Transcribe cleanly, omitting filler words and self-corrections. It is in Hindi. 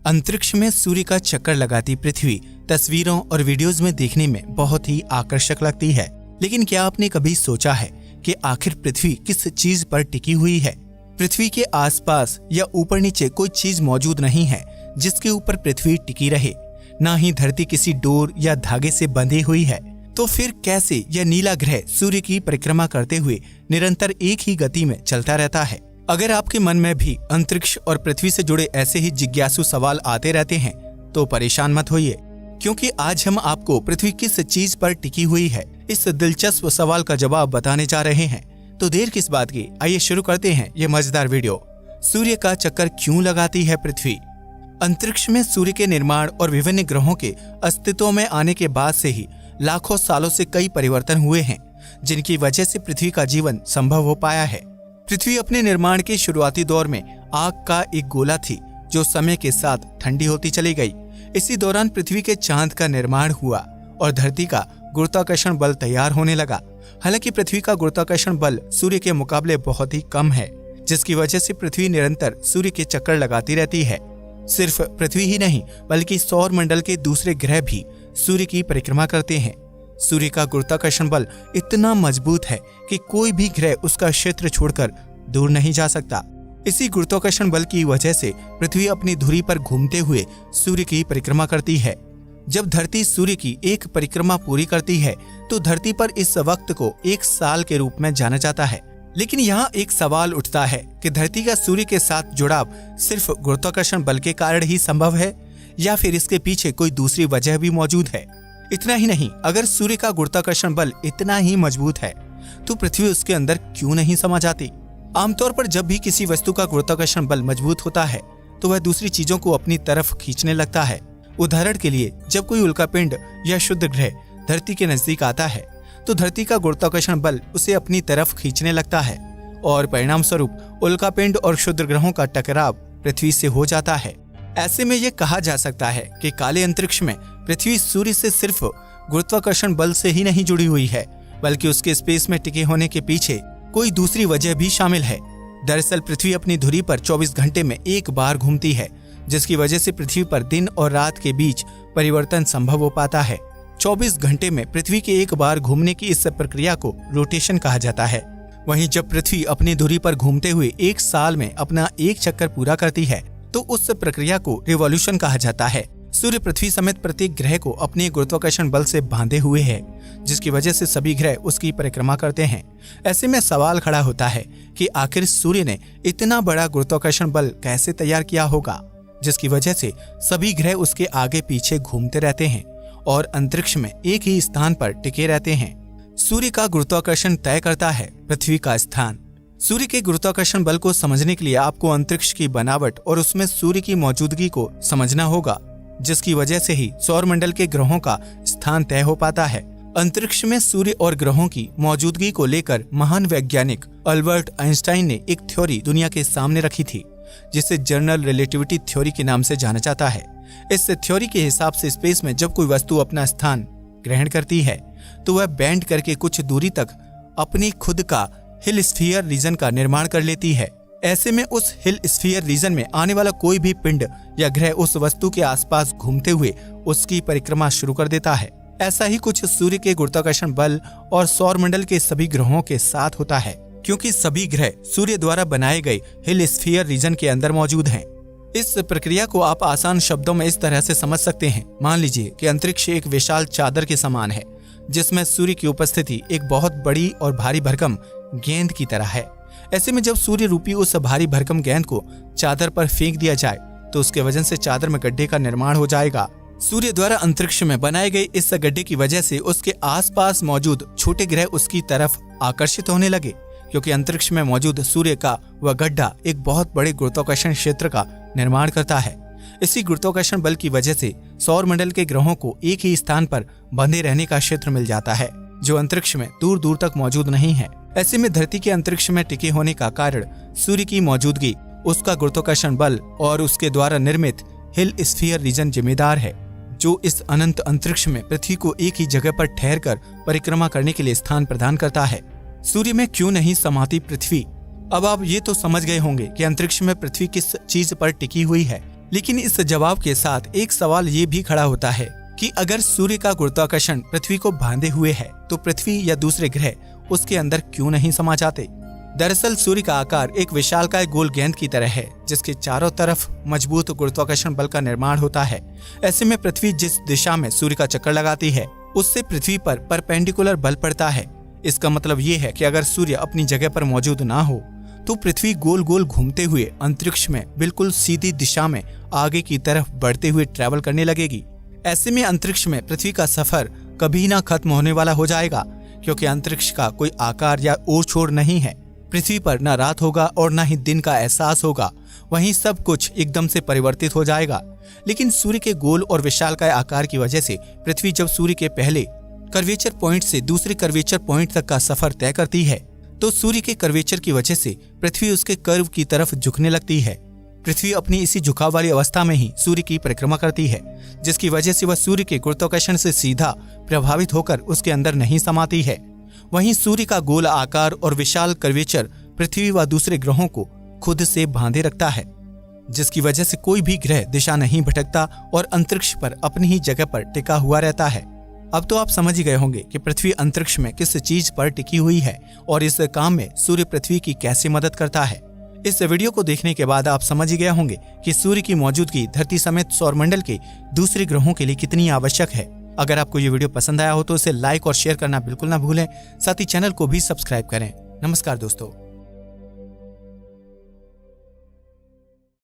अंतरिक्ष में सूर्य का चक्कर लगाती पृथ्वी तस्वीरों और वीडियोस में देखने में बहुत ही आकर्षक लगती है। लेकिन क्या आपने कभी सोचा है कि आखिर पृथ्वी किस चीज पर टिकी हुई है? पृथ्वी के आसपास या ऊपर नीचे कोई चीज मौजूद नहीं है जिसके ऊपर पृथ्वी टिकी रहे। ना ही धरती किसी डोर या धागे से बंधी हुई है। तो फिर कैसे यह नीला ग्रह सूर्य की परिक्रमा करते हुए निरंतर एक ही गति में चलता रहता है? अगर आपके मन में भी अंतरिक्ष और पृथ्वी से जुड़े ऐसे ही जिज्ञासु सवाल आते रहते हैं तो परेशान मत होइए, क्योंकि आज हम आपको पृथ्वी किस चीज पर टिकी हुई है इस दिलचस्प सवाल का जवाब बताने जा रहे हैं। तो देर किस बात की, आइए शुरू करते हैं ये मजेदार वीडियो। सूर्य का चक्कर क्यों लगाती है पृथ्वी? अंतरिक्ष में सूर्य के निर्माण और विभिन्न ग्रहों के अस्तित्व में आने के बाद से ही लाखों सालों से कई परिवर्तन हुए हैं, जिनकी वजह से पृथ्वी का जीवन संभव हो पाया है। पृथ्वी अपने निर्माण के शुरुआती दौर में आग का एक गोला थी जो समय के साथ ठंडी होती चली गई। इसी दौरान पृथ्वी के चांद का निर्माण हुआ और धरती का गुरुत्वाकर्षण बल तैयार होने लगा। हालांकि पृथ्वी का गुरुत्वाकर्षण बल सूर्य के मुकाबले बहुत ही कम है, जिसकी वजह से पृथ्वी निरंतर सूर्य के चक्कर लगाती रहती है। सिर्फ पृथ्वी ही नहीं बल्कि सौर मंडल के दूसरे ग्रह भी सूर्य की परिक्रमा करते हैं। सूर्य का गुरुत्वाकर्षण बल इतना मजबूत है कि कोई भी ग्रह उसका क्षेत्र छोड़कर दूर नहीं जा सकता। इसी गुरुत्वाकर्षण बल की वजह से पृथ्वी अपनी धुरी पर घूमते हुए सूर्य की परिक्रमा करती है। जब धरती सूर्य की एक परिक्रमा पूरी करती है तो धरती पर इस वक्त को एक साल के रूप में जाना जाता है। लेकिन यहाँ एक सवाल उठता है कि धरती का सूर्य के साथ जुड़ाव सिर्फ गुरुत्वाकर्षण बल के कारण ही संभव है या फिर इसके पीछे कोई दूसरी वजह भी मौजूद है? इतना ही नहीं, अगर सूर्य का गुरुत्वाकर्षण बल इतना ही मजबूत है तो पृथ्वी उसके अंदर क्यों नहीं समा जाती? आमतौर पर जब भी किसी वस्तु का गुरुत्वाकर्षण बल मजबूत होता है तो वह दूसरी चीजों को अपनी तरफ खींचने लगता है। उदाहरण के लिए, जब कोई उल्कापिंड या शुद्ध ग्रह धरती के नजदीक आता है तो धरती का गुरुत्वाकर्षण बल उसे अपनी तरफ खींचने लगता है और परिणाम स्वरूप उल्कापिंड और शुद्ध ग्रहों का टकराव पृथ्वी से हो जाता है। ऐसे में यह कहा जा सकता है कि काले अंतरिक्ष में पृथ्वी सूर्य से सिर्फ गुरुत्वाकर्षण बल से ही नहीं जुड़ी हुई है, बल्कि उसके स्पेस में टिके होने के पीछे कोई दूसरी वजह भी शामिल है। दरअसल पृथ्वी अपनी धुरी पर 24 घंटे में एक बार घूमती है, जिसकी वजह से पृथ्वी पर दिन और रात के बीच परिवर्तन संभव हो पाता है। 24 घंटे में पृथ्वी के एक बार घूमने की इस प्रक्रिया को रोटेशन कहा जाता है। वहीं जब पृथ्वी अपनी धुरी पर घूमते हुए एक साल में अपना एक चक्कर पूरा करती है तो उस प्रक्रिया को रिवॉल्यूशन कहा जाता है। सूर्य पृथ्वी समेत प्रत्येक ग्रह को अपने गुरुत्वाकर्षण बल से बांधे हुए है, जिसकी वजह से सभी ग्रह उसकी परिक्रमा करते हैं। ऐसे में सवाल खड़ा होता है कि आखिर सूर्य ने इतना बड़ा गुरुत्वाकर्षण बल कैसे तैयार किया होगा, जिसकी वजह से सभी ग्रह उसके आगे पीछे घूमते रहते हैं और अंतरिक्ष में एक ही स्थान पर टिके रहते हैं। सूर्य का गुरुत्वाकर्षण तय करता है पृथ्वी का स्थान। सूर्य के गुरुत्वाकर्षण बल को समझने के लिए आपको अंतरिक्ष की बनावट और उसमें सूर्य की मौजूदगी को समझना होगा, जिसकी वजह से ही सौर मंडल के ग्रहों का स्थान तय हो पाता है। अंतरिक्ष में सूर्य और ग्रहों की मौजूदगी को लेकर महान वैज्ञानिक अल्बर्ट आइंस्टाइन ने एक थ्योरी दुनिया के सामने रखी थी, जिसे जनरल रिलेटिविटी थ्योरी के नाम से जाना जाता है। इस थ्योरी के हिसाब से स्पेस में जब कोई वस्तु अपना स्थान ग्रहण करती है तो वह बैंड करके कुछ दूरी तक अपनी खुद का हिल स्फीयर रीजन का निर्माण कर लेती है। ऐसे में उस हिल स्फीयर रीजन में आने वाला कोई भी पिंड या ग्रह उस वस्तु के आसपास घूमते हुए उसकी परिक्रमा शुरू कर देता है। ऐसा ही कुछ सूर्य के गुरुत्वाकर्षण बल और सौर मंडल के सभी ग्रहों के साथ होता है, क्योंकि सभी ग्रह सूर्य द्वारा बनाए गए हिल स्फीयर रीजन के अंदर मौजूद हैं। इस प्रक्रिया को आप आसान शब्दों में इस तरह से समझ सकते हैं। मान लीजिए कि अंतरिक्ष एक विशाल चादर के समान है, जिसमें सूर्य की उपस्थिति एक बहुत बड़ी और भारी भरकम गेंद की तरह है। ऐसे में जब सूर्य रूपी उस भारी भरकम गेंद को चादर पर फेंक दिया जाए तो उसके वजन से चादर में गड्ढे का निर्माण हो जाएगा। सूर्य द्वारा अंतरिक्ष में बनाए गए इस गड्ढे की वजह से उसके आसपास मौजूद छोटे ग्रह उसकी तरफ आकर्षित होने लगे, क्योंकि अंतरिक्ष में मौजूद सूर्य का वह गड्ढा एक बहुत बड़े गुरुत्वाकर्षण क्षेत्र का निर्माण करता है। इसी गुरुत्वाकर्षण बल की वजह से सौर मंडल के ग्रहों को एक ही स्थान पर बंधे रहने का क्षेत्र मिल जाता है, जो अंतरिक्ष में दूर दूर तक मौजूद नहीं है। ऐसे में धरती के अंतरिक्ष में टिके होने का कारण सूर्य की मौजूदगी, उसका गुरुत्वाकर्षण बल और उसके द्वारा निर्मित हिल स्फीयर रीजन जिम्मेदार है, जो इस अनंत अंतरिक्ष में पृथ्वी को एक ही जगह पर ठहरकर परिक्रमा करने के लिए स्थान प्रदान करता है। सूर्य में क्यों नहीं समाती पृथ्वी? अब आप ये तो समझ गए होंगे कि अंतरिक्ष में पृथ्वी किस चीज पर टिकी हुई है, लेकिन इस जवाब के साथ एक सवाल ये भी खड़ा होता है कि अगर सूर्य का गुरुत्वाकर्षण पृथ्वी को बांधे हुए है तो पृथ्वी या दूसरे ग्रह उसके अंदर क्यों नहीं समा जाते। दरअसल सूर्य का आकार एक विशालकाय गोल गेंद की तरह है जिसके चारों तरफ मजबूत गुरुत्वाकर्षण बल का निर्माण होता है। ऐसे में पृथ्वी जिस दिशा में सूर्य का चक्कर लगाती है उससे पृथ्वी पर परपेंडिकुलर बल पड़ता है। इसका मतलब ये है कि अगर सूर्य अपनी जगह पर मौजूद ना हो तो पृथ्वी गोल गोल घूमते हुए अंतरिक्ष में बिल्कुल सीधी दिशा में आगे की तरफ बढ़ते हुए ट्रैवल करने लगेगी। ऐसे में अंतरिक्ष में पृथ्वी का सफर कभी ना खत्म होने वाला हो जाएगा, क्योंकि अंतरिक्ष का कोई आकार या ओर छोर नहीं है। पृथ्वी पर न रात होगा और न ही दिन का एहसास होगा, वहीं सब कुछ एकदम से परिवर्तित हो जाएगा। लेकिन सूर्य के गोल और विशालकाय आकार की वजह से पृथ्वी जब सूर्य के पहले कर्वेचर पॉइंट से दूसरे कर्वेचर पॉइंट तक का सफर तय करती है तो सूर्य के कर्वेचर की वजह से पृथ्वी उसके कर्व की तरफ झुकने लगती है। पृथ्वी अपनी इसी झुकाव वाली अवस्था में ही सूर्य की परिक्रमा करती है, जिसकी वजह से वह सूर्य के गुरुत्वाकर्षण से सीधा प्रभावित होकर उसके अंदर नहीं समाती है। वहीं सूर्य का गोल आकार और विशाल कर्वेचर पृथ्वी व दूसरे ग्रहों को खुद से बांधे रखता है, जिसकी वजह से कोई भी ग्रह दिशा नहीं भटकता और अंतरिक्ष पर अपनी ही जगह पर टिका हुआ रहता है। अब तो आप समझ ही गए होंगे कि पृथ्वी अंतरिक्ष में किस चीज पर टिकी हुई है और इस काम में सूर्य पृथ्वी की कैसे मदद करता है। इस वीडियो को देखने के बाद आप समझ ही गए होंगे कि सूर्य की मौजूदगी धरती समेत सौरमंडल के दूसरे ग्रहों के लिए कितनी आवश्यक है। अगर आपको ये वीडियो पसंद आया हो तो इसे लाइक और शेयर करना बिल्कुल ना भूलें। साथ ही चैनल को भी सब्सक्राइब करें। नमस्कार दोस्तों।